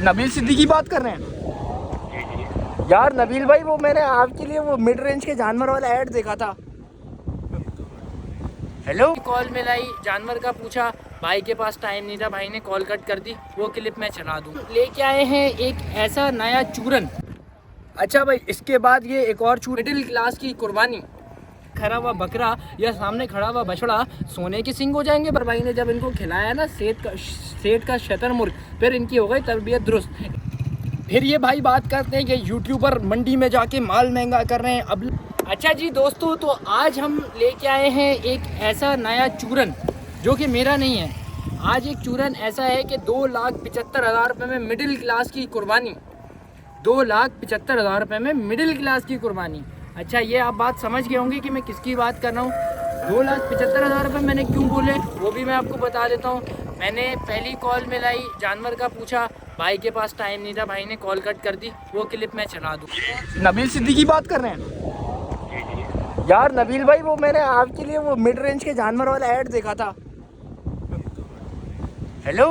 नबील सिद्दीकी बात कर रहे हैं यार। नबील भाई, वो मैंने आपके लिए वो मिड रेंज के जानवर वाला ऐड देखा था। हेलो, कॉल मिलाई, जानवर का पूछा, भाई के पास टाइम नहीं था, भाई ने कॉल कट कर दी। वो क्लिप मैं चला दूँ। लेके आए हैं एक ऐसा नया चूरन। अच्छा भाई, इसके बाद ये एक और मिडिल क्लास की कुर्बानी। खड़ा हुआ बकरा या सामने खड़ा हुआ बछड़ा सोने के सिंग हो जाएंगे। पर भाई ने जब इनको खिलाया ना सेठ का शतरमुर्ग, फिर इनकी हो गई तरबियत दुरुस्त। फिर ये भाई बात करते हैं कि यूट्यूबर मंडी में जाके माल महंगा कर रहे हैं। अब अच्छा जी दोस्तों, तो आज हम लेके आए हैं एक ऐसा नया चूरन जो कि मेरा नहीं है। आज एक चूरन ऐसा है कि 2,75,000 रुपये में मिडिल क्लास की कुर्बानी। 2,75,000 रुपये में मिडिल क्लास की कुर्बानी। अच्छा, ये आप बात समझ गए होंगे कि मैं किसकी बात कर रहा हूँ। 2,75,000 रुपये मैंने क्यों बोले वो भी मैं आपको बता देता हूँ। मैंने पहली कॉल मिलाई, जानवर का पूछा, भाई के पास टाइम नहीं था, भाई ने कॉल कट कर दी। वो क्लिप मैं चला दूँ। नबील सिद्दीकी बात कर रहे हैं यार। नबील भाई, वो मैंने आपके लिए वो मिड रेंज के जानवर वाला ऐड देखा था। हेलो,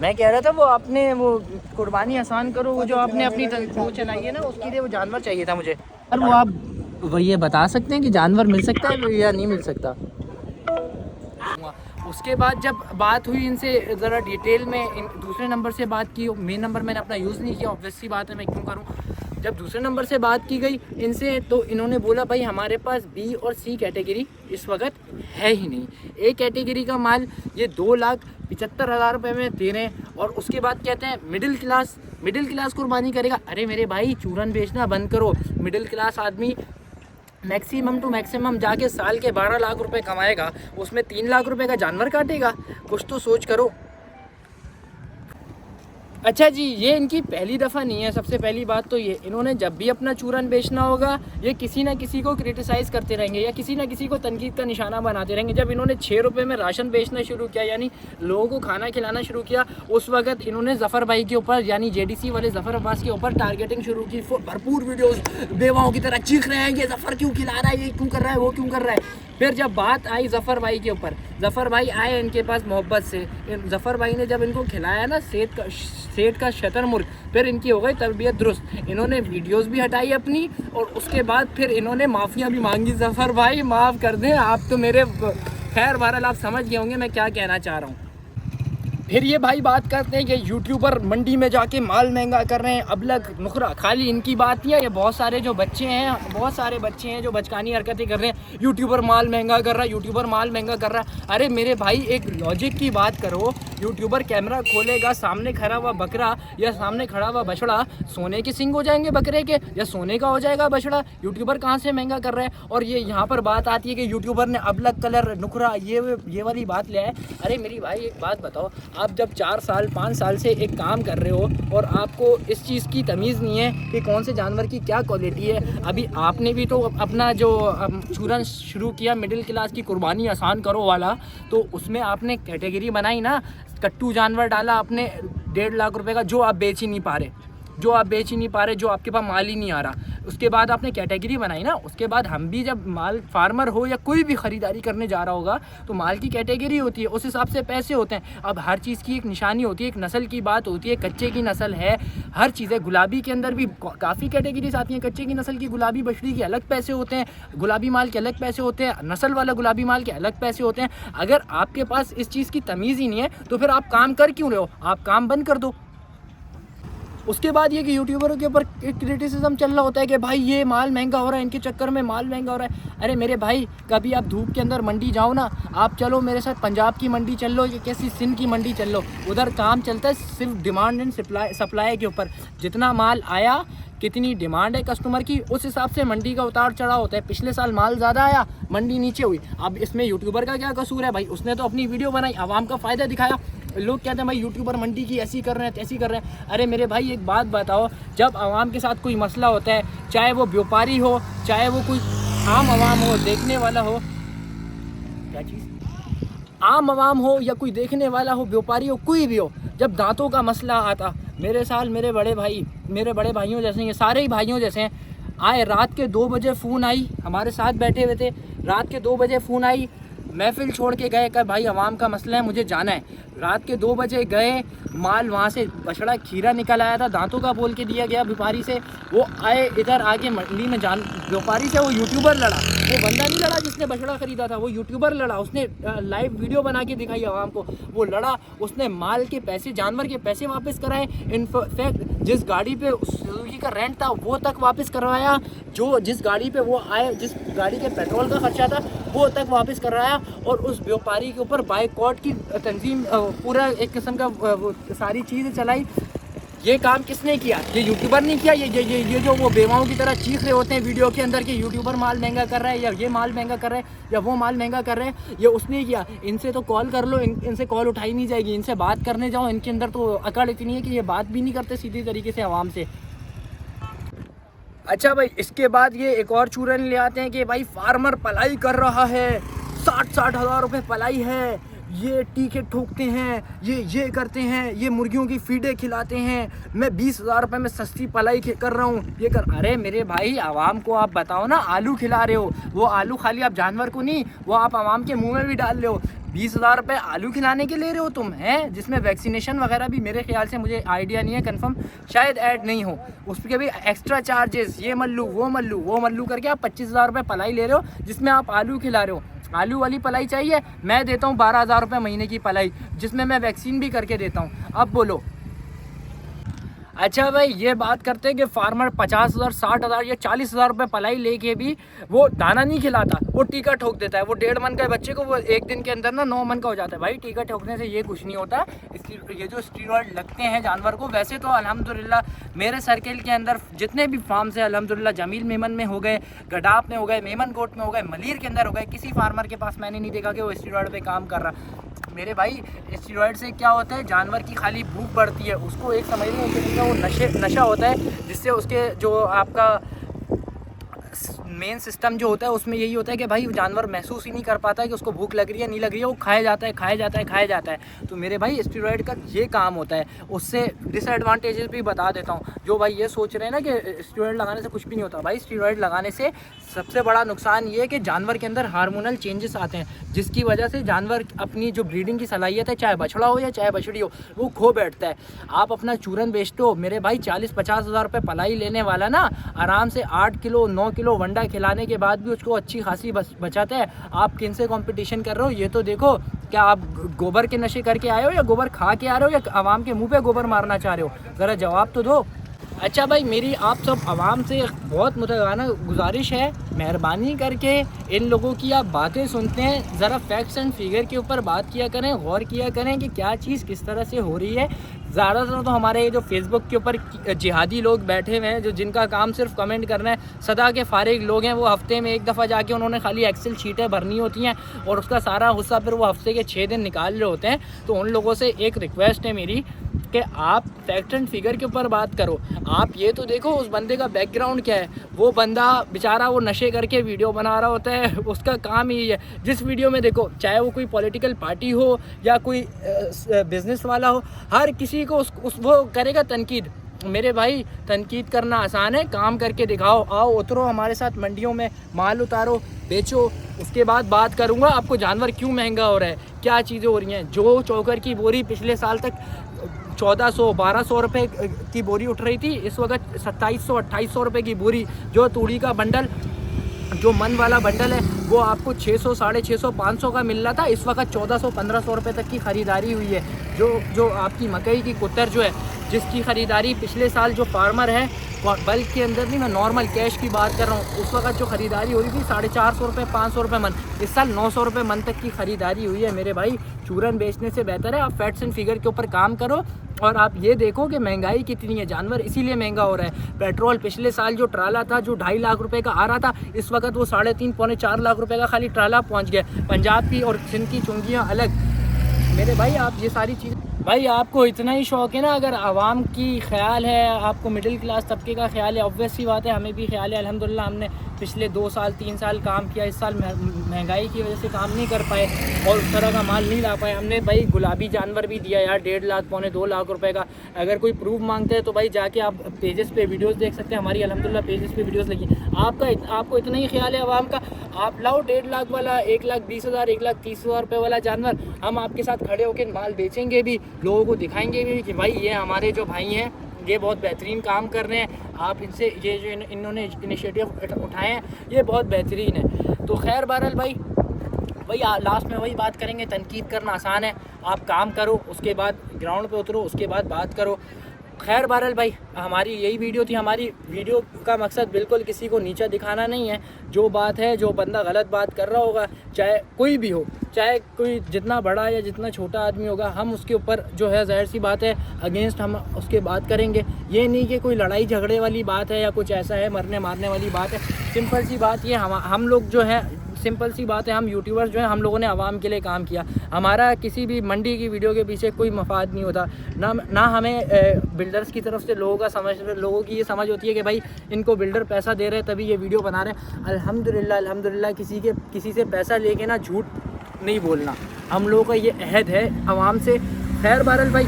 मैं कह रहा था वो आपने वो कुर्बानी आसान करो, वो जो आपने अपनी वो चलाई है ना, उसके लिए वो जानवर चाहिए था मुझे। और वो आप वो ये बता सकते हैं कि जानवर मिल सकता है या नहीं मिल सकता। उसके बाद जब बात हुई इनसे ज़रा डिटेल में, दूसरे नंबर से बात की। मेन नंबर मैंने अपना यूज़ नहीं किया, ऑब्वियस सी बात है, मैं क्यों करूँ। जब दूसरे नंबर से बात की गई इनसे, तो इन्होंने बोला भाई हमारे पास बी और सी कैटेगरी इस वक्त है ही नहीं। ए कैटेगरी का माल ये 2,75,000 रुपये में दे रहे हैं। और उसके बाद कहते हैं मिडिल क्लास कुर्बानी करेगा। अरे मेरे भाई, चूरन बेचना बंद करो। मिडिल क्लास आदमी मैक्सिमम टू मैक्सिमम जाके साल के 12 लाख रुपए कमाएगा, उसमें 3 लाख रुपए का जानवर काटेगा। कुछ तो सोच करो। अच्छा जी, ये इनकी पहली दफ़ा नहीं है। सबसे पहली बात तो ये, इन्होंने जब भी अपना चूरन बेचना होगा ये किसी ना किसी को क्रिटिसाइज़ करते रहेंगे या किसी ना किसी को तनकीद का निशाना बनाते रहेंगे। जब इन्होंने 6 रुपये में राशन बेचना शुरू किया, यानी लोगों को खाना खिलाना शुरू किया, उस वक्त इन्होंने ज़फ़र भाई के ऊपर, यानी JDC वाले ज़फ़र अब्बास के ऊपर टारगेटिंग शुरू की। भरपूर वीडियोज़ बेवाओं की तरह चीख रहे हैं, ये ज़फ़र क्यों खिला रहा है, ये क्यों कर रहा है, वो क्यों कर रहा है। फिर जब बात आई ज़फ़र भाई के ऊपर, ज़फ़र भाई आए इनके पास मोहब्बत से। ज़फ़र भाई ने जब इनको खिलाया ना सेठ का शतरमुर्ग, फिर इनकी हो गई तरबियत दुरुस्त। इन्होंने वीडियोस भी हटाई अपनी, और उसके बाद फिर इन्होंने माफ़ियाँ भी मांगी। ज़फ़र भाई माफ़ कर दें, आप तो मेरे खैर बहरहाल आप समझ गए होंगे मैं क्या कहना चाह रहा हूँ। फिर ये भाई बात करते हैं कि यूट्यूबर मंडी में जाके माल महंगा कर रहे हैं। अबलग नुखरा, खाली इनकी बात नहीं है, ये बहुत सारे बच्चे हैं जो बचकानी हरकतें कर रहे हैं। यूट्यूबर माल महंगा कर रहा है, यूट्यूबर माल महंगा कर रहा है। अरे मेरे भाई, एक लॉजिक की बात करो। यूट्यूबर कैमरा खोलेगा, सामने खड़ा हुआ बकरा या सामने खड़ा हुआ बछड़ा सोने के सिंग हो जाएंगे बकरे के, या सोने का हो जाएगा बछड़ा। यूट्यूबर कहाँ से महंगा कर रहा है। और ये यहाँ पर बात आती है कि यूट्यूबर ने अबलग कलर नुखरा ये वाली बात ले आए। अरे मेरी भाई, एक बात बताओ, आप जब 4 साल 5 साल से एक काम कर रहे हो और आपको इस चीज़ की तमीज़ नहीं है कि कौन से जानवर की क्या क्वालिटी है। अभी आपने भी तो अपना जो चूरन शुरू किया मिडिल क्लास की कुर्बानी आसान करो वाला, तो उसमें आपने कैटेगरी बनाई ना, कट्टू जानवर डाला आपने 1.5 लाख रुपए का, जो आप बेच ही नहीं पा रहे, जो आपके पास माल ही नहीं आ रहा। उसके बाद आपने कैटेगरी बनाई ना, उसके बाद हम भी जब माल फार्मर हो या कोई भी ख़रीदारी करने जा रहा होगा तो माल की कैटेगरी होती है, उस हिसाब से पैसे होते हैं। अब हर चीज़ की एक निशानी होती है, एक नस्ल की बात होती है, कच्चे की नस्ल है, हर चीज़ है। गुलाबी के अंदर भी काफ़ी कैटेगरीज आती हैं। कच्चे की नस्ल की गुलाबी बछड़ी के अलग पैसे होते हैं, गुलाबी माल के अलग पैसे होते हैं, नस्ल वाला गुलाबी माल के अलग पैसे होते हैं। अगर आपके पास इस चीज़ की तमीज़ ही नहीं है तो फिर आप काम कर क्यों रहे हो, आप काम बंद कर दो। उसके बाद ये कि यूट्यूबरों के ऊपर क्रिटिसिज्म चल रहा होता है कि भाई ये माल महंगा हो रहा है, इनके चक्कर में माल महंगा हो रहा है। अरे मेरे भाई, कभी आप धूप के अंदर मंडी जाओ ना, आप चलो मेरे साथ पंजाब की मंडी चल लो या कैसी सिंध की मंडी चल लो, उधर काम चलता है सिर्फ डिमांड एंड सप्लाई के ऊपर। जितना माल आया, कितनी डिमांड है कस्टमर की, उस हिसाब से मंडी का उतार चढ़ाव होता है। पिछले साल माल ज़्यादा आया, मंडी नीचे हुई। अब इसमें यूट्यूबर का क्या कसूर है भाई, उसने तो अपनी वीडियो बनाई, आवाम का फ़ायदा दिखाया। लोग कहते हैं भाई यूट्यूबर मंडी की ऐसी कर रहे हैं, तैसी कर रहे हैं। अरे मेरे भाई, एक बात बताओ, जब आवाम के साथ कोई मसला होता है, चाहे वो व्यापारी हो, चाहे वो कोई आम आवाम हो, देखने वाला हो, क्या चीज़, आम आवाम हो या कोई देखने वाला हो, व्यापारी हो, कोई भी हो, जब दांतों का मसला आता, मेरे बड़े भाइयों जैसे हैं, सारे ही भाइयों जैसे हैं, आए रात के 2 बजे फ़ोन आई, हमारे साथ बैठे हुए थे, रात के 2 बजे फ़ोन आई, महफिल छोड़ के गए कि भाई आवाम का मसला है, मुझे जाना है। रात के 2 बजे गए, माल वहाँ से बछड़ा खीरा निकल आया था, दांतों का बोल के दिया गया व्यापारी से। वो आए इधर आके मंडी में, जान व्यापारी से वो यूट्यूबर लड़ा, वो बंदा नहीं लड़ा जिसने बछड़ा खरीदा था, वो यूट्यूबर लड़ा। उसने लाइव वीडियो बना के दिखाई आवाम को, वो लड़ा, उसने माल के पैसे, जानवर के पैसे वापस कराए। इनफैक्ट जिस गाड़ी पे सुजुकी का रेंट था वो तक वापस करवाया, जो जिस गाड़ी पे वो आए, जिस गाड़ी के पेट्रोल का खर्चा था वो तक वापस कराया। और उस व्यापारी के ऊपर बाइकआउट की तंजीम, पूरा एक किस्म का वो सारी चीज़ें चलाई। ये काम किसने किया? ये यूट्यूबर नहीं किया। ये जो वो बेवाओं की तरह चीख रहे होते हैं वीडियो के अंदर कि यूट्यूबर माल महंगा कर रहा है, या ये माल महंगा कर रहा है, या वो माल महंगा कर रहे हैं, ये उसने किया। इनसे तो कॉल कर लो, इनसे कॉल उठाई नहीं जाएगी। इनसे बात करने जाओ, इनके अंदर तो अकड़ इतनी है कि ये बात भी नहीं करते सीधी तरीके से आवाम से। अच्छा भाई, इसके बाद ये एक और चूरन ले आते हैं कि भाई फार्मर पलाई कर रहा है, 60-60 हज़ार रुपये पलाई है, ये टीके ठोकते हैं, ये करते हैं, ये मुर्गियों की फीडे खिलाते हैं, मैं 20,000 रुपये में सस्ती पलाई कर रहा हूँ, ये कर। अरे मेरे भाई, आवाम को आप बताओ ना, आलू खिला रहे हो, वो आलू खाली आप जानवर को नहीं, वो आप आवाम के मुंह में भी डाल रहे हो। 20,000 रुपये आलू खिलाने के ले रहे हो तुम, हैं? जिसमें वैक्सीनेशन वगैरह भी मेरे ख्याल से, मुझे आइडिया नहीं है कंफर्म, शायद ऐड नहीं हो, उसके भी एक्स्ट्रा चार्जेस, ये मल्लू वो मल्लू करके आप 25,000 रुपये पलाई ले रहे हो, जिसमें आप आलू खिला रहे हो। आलू वाली पलाई चाहिए, मैं देता हूँ 12,000 रुपये महीने की पलाई, जिसमें मैं वैक्सीन भी करके देता हूँ। अब बोलो। अच्छा भाई, ये बात करते हैं कि फार्मर 50,000, 60,000 या 40,000 रुपये पलाई लेके भी वो दाना नहीं खिलाता, वो टीका ठोक देता है। वो 1.5 मन का बच्चे को वो एक दिन के अंदर ना 9 मन का हो जाता है। भाई टीका ठोकने से ये कुछ नहीं होता, ये जो स्टीरॉयड लगते हैं जानवर को, वैसे तो अल्हम्दुलिल्लाह मेरे सर्किल के अंदर जितने भी फार्म से अल्हम्दुलिल्लाह, जमील मेमन में हो गए, गडाप में हो गए, मेमन कोट में हो गए, मलीर के अंदर हो गए, किसी फार्मर के पास मैंने नहीं देखा कि वो स्टीरॉयड पे काम कर रहा। मेरे भाई, स्टीरॉयड से क्या होता है, जानवर की खाली भूख बढ़ती है, उसको एक समझ लो वो नशा होता है, जिससे उसके जो आपका मेन सिस्टम जो होता है उसमें यही होता है कि भाई जानवर महसूस ही नहीं कर पाता है कि उसको भूख लग रही है नहीं लग रही है, वो खाया जाता है। तो मेरे भाई, स्टीरॉयड का ये काम होता है। उससे डिसएडवांटेजेस भी बता देता हूँ। जो भाई ये सोच रहे हैं ना कि स्टीरॉयड लगाने से कुछ भी नहीं होता, भाई स्टीरॉयड लगाने से सबसे बड़ा नुकसान ये है कि जानवर के अंदर हार्मोनल चेंजेस आते हैं, जिसकी वजह से जानवर अपनी जो ब्रीडिंग की सलाहियत है, चाहे बछड़ा हो या चाहे बछड़ी हो, वो खो बैठता है। आप अपना चूरन बेचते हो मेरे भाई, 40-50 हज़ार रुपये पलाई लेने वाला ना आराम से 8 किलो 9 किलो वंडा खिलाने के बाद भी उसको अच्छी खासी बचाता है। आप किन से कंपटीशन कर रहे हो ये तो देखो। क्या आप गोबर के नशे करके आए हो, या गोबर खा के आ रहे हो, या आवाम के मुंह पे गोबर मारना चाह रहे हो? ज़रा जवाब तो दो। अच्छा भाई, मेरी आप सब आवाम से बहुत मुतवाना गुजारिश है, मेहरबानी करके इन लोगों की आप बातें सुनते हैं, ज़रा फैक्ट्स एंड फिगर के ऊपर बात किया करें, गौर किया करें कि क्या चीज़ किस तरह से हो रही है। ज़्यादातर तो हमारे जो फेसबुक के ऊपर जिहादी लोग बैठे हुए हैं, जो जिनका काम सिर्फ कमेंट करना है, सदा के फारिग लोग हैं। वो हफ्ते में एक दफ़ा जाके उन्होंने खाली एक्सेल शीटें भरनी होती हैं और उसका सारा गुस्सा फिर वो हफ्ते के 6 दिन निकाल रहे होते हैं। तो उन लोगों से एक रिक्वेस्ट है मेरी कि आप फैक्ट एंड फिगर के ऊपर बात करो। आप ये तो देखो उस बंदे का बैकग्राउंड क्या है। वो बंदा बेचारा वो नशे करके वीडियो बना रहा होता है, उसका काम ही है। जिस वीडियो में देखो, चाहे वो कोई पॉलिटिकल पार्टी हो या कोई बिजनेस वाला हो, हर किसी को वो करेगा तनकीद। मेरे भाई, तनकीद करना आसान है, काम करके दिखाओ। आओ उतरो हमारे साथ मंडियों में, माल उतारो, बेचो। उसके बाद बात करूँगा आपको जानवर क्यों महंगा हो रहा है, क्या चीज़ें हो रही हैं। जो चोकर की बोरी पिछले साल तक 1400-1200 रुपये की बोरी उठ रही थी, इस वक्त 2700-2800 रुपये की बोरी। जो तूड़ी का बंडल, जो मन वाला बंडल है, वो आपको 600, 650, 500 का मिल रहा था, इस वक्त 1400-1500 रुपये तक की ख़रीदारी हुई है। जो आपकी मकई की कुतर जो है, जिसकी ख़रीदारी पिछले साल जो फार्मर है, बल्क के अंदर नहीं, मैं नॉर्मल कैश की बात कर रहा हूँ, उस वक्त जो ख़रीदारी हो रही थी 450 रुपये 500 रुपये मन, इस साल 900 रुपये मन तक की ख़रीदारी हुई है। मेरे भाई, चूरन बेचने से बेहतर है आप फैक्ट्स एंड फिगर के ऊपर काम करो और आप ये देखो कि महंगाई कितनी है। जानवर इसीलिए महंगा हो रहा है। पेट्रोल पिछले साल जो ट्राला था, जो 2.5 लाख रुपए का आ रहा था, इस वक्त वो 3.5-4 लाख रुपए का खाली ट्राला पहुंच गया। पंजाब की और सिंध की चुंगियाँ अलग। मेरे भाई, आप ये सारी चीज़, भाई आपको इतना ही शौक़ है ना, अगर आवाम की ख्याल है, आपको मिडिल क्लास तबके का ख्याल है, ऑब्वियस सी बात है हमें भी ख्याल है। अल्हम्दुलिल्लाह हमने पिछले 2 साल 3 साल काम किया, इस साल महंगाई की वजह से काम नहीं कर पाए और उस तरह का माल नहीं ला पाए। हमने भाई गुलाबी जानवर भी दिया यार 1.5 लाख पौने 2 लाख रुपए का। अगर कोई प्रूफ मांगते हैं तो भाई जाके आप पेजेस पे वीडियोस देख सकते हैं, हमारी अल्हम्दुलिल्लाह पेजेस पे वीडियोस लगी। आपको इतना ही ख्याल है आवाम का, आप लाओ 1.5 लाख वाला, 1,20,000 1,30,000 रुपये वाला जानवर, हम आपके साथ खड़े होकर माल बेचेंगे भी, लोगों को दिखाएंगे भी कि भाई ये हमारे जो भाई हैं ये बहुत बेहतरीन काम कर रहे हैं, आप इनसे ये जो इन्होंने इनिशिएटिव उठाए हैं ये बहुत बेहतरीन है। तो खैर बहरहाल भाई लास्ट में वही बात करेंगे, तनकीद करना आसान है, आप काम करो उसके बाद ग्राउंड पे उतरो उसके बाद बात करो। खैर बहरहाल भाई हमारी यही वीडियो थी। हमारी वीडियो का मकसद बिल्कुल किसी को नीचा दिखाना नहीं है। जो बात है, जो बंदा गलत बात कर रहा होगा, चाहे कोई भी हो, चाहे कोई जितना बड़ा या जितना छोटा आदमी होगा, हम उसके ऊपर जो है ज़ाहिर सी बात है अगेंस्ट हम उसके बात करेंगे। ये नहीं कि कोई लड़ाई झगड़े वाली बात है या कुछ ऐसा है मरने मारने वाली बात है। सिंपल सी बात ये हम लोग जो है, सिंपल सी बात है, हम यूट्यूबर्स जो हैं हम लोगों ने आवाम के लिए काम किया। हमारा किसी भी मंडी की वीडियो के पीछे कोई मफाद नहीं होता, ना हमें बिल्डर्स की तरफ से लोगों की ये समझ होती है कि भाई इनको बिल्डर पैसा दे रहे हैं तभी ये वीडियो बना रहे हैं। अल्हम्दुलिल्लाह किसी से पैसा लेके ना झूठ नहीं बोलना, हम लोगों का ये अहद है आवाम से। खैर बहरहाल भाई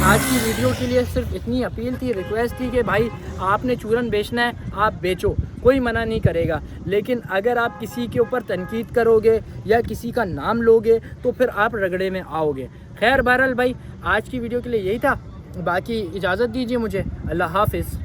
आज की वीडियो के लिए सिर्फ इतनी अपील थी, रिक्वेस्ट थी कि भाई आपने चूरन बेचना है आप बेचो, कोई मना नहीं करेगा। लेकिन अगर आप किसी के ऊपर तनकीद करोगे या किसी का नाम लोगे तो फिर आप रगड़े में आओगे। खैर बहरहाल भाई आज की वीडियो के लिए यही था, बाकी इजाज़त दीजिए मुझे, अल्लाह हाफिज़।